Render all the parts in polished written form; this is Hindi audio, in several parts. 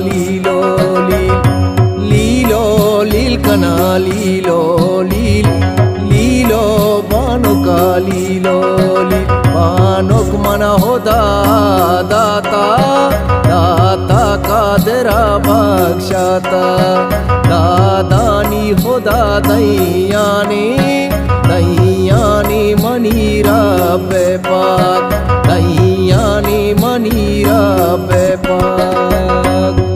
लीलो लील कना लीलो बानुका लीलो बानुक मना हो दाता कादरा बख्शाता दादानी हो दैयानी मनीरा बेपाक दैयानी मनीरा बेपाक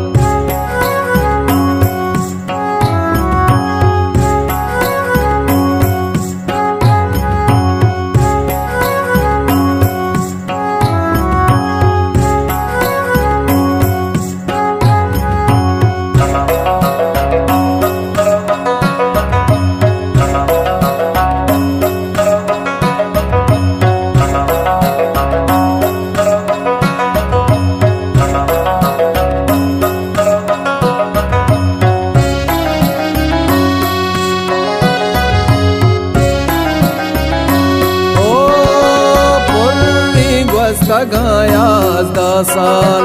Gayas dasal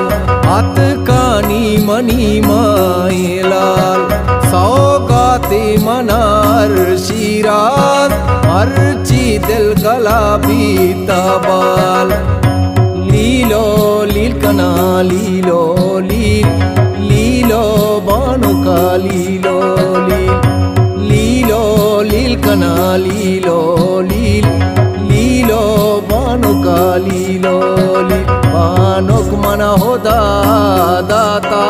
atkani mani mailal saugate manar shiraz archi dil galabi tabal lilo lilkana lilo banuka lilo lilkana lilo बानुका लीलो बानुक मना हो दाता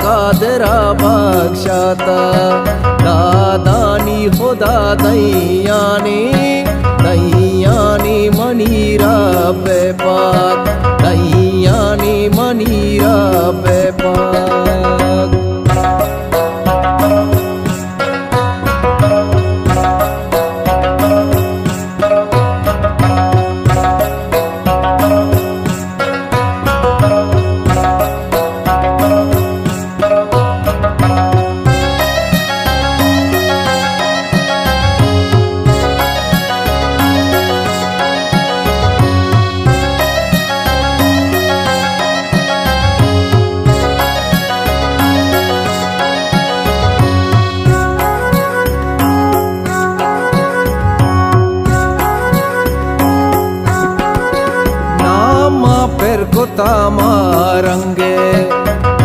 कादरा बख्शाता दादानी हो दैयानी मनीरा बेपाक दैयानी मनीरा बेपाक रंगे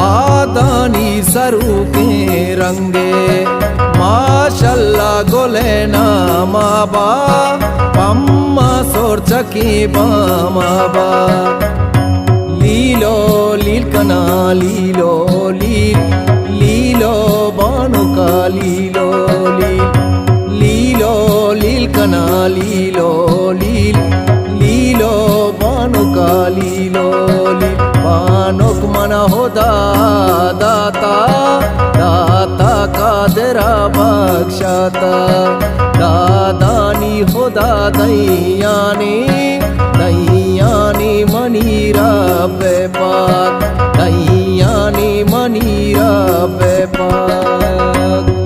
आदानी सरू के रंगे माशल्लाह गोले नामा बा पम्मा सोर चकी बामा लीलो लीलकना लीलो बानुका लीलो लीलकना लीलो बानुका लीलो बानुक मना हो दाता कादरा बख्शाता दादानी हो दैयानी मनीरा बेपाक दैयानी मनीरा बेपाक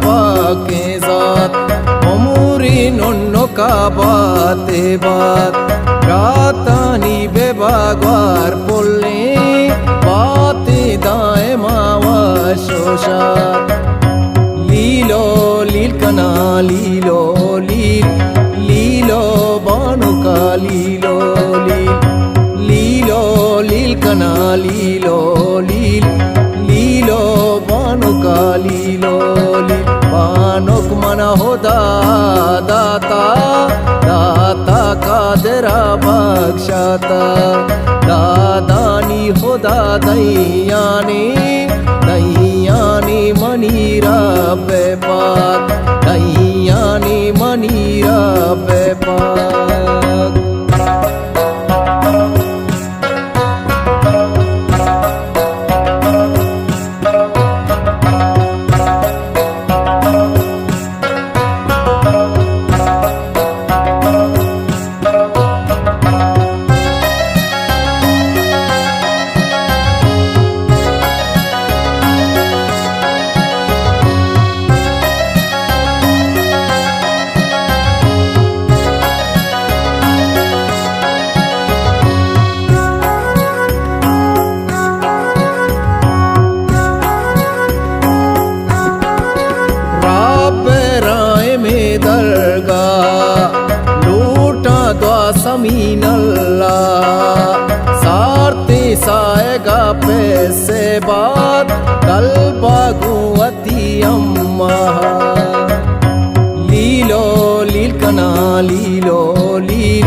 पाके जात अमूरी नन्नो का बाते बात रातानी बेबागवार पोलने बाते दाए मावा शोशात लीलकना लीलो बानुका लीलकना लीलो बानुका बानुक मना हो दाता कादरा बख्शाता दादानी हो दैयानी मनीरा बेबाद कल्पागुवती अम्मा लीलो लीलकना लीलो लील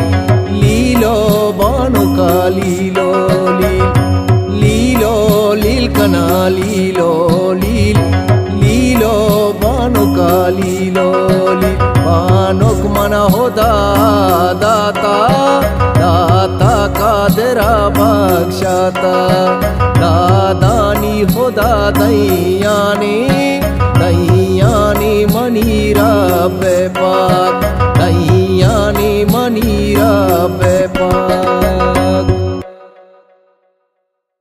लीलो बानुका लीलो लील लीलो लीलकना लीलो लील लीलो बानुका लीलो लील बानुक मना होदा दाता दाता कादरा बख्शाता दादानी होदा दैयाने दैयाने मनीरा बेपाक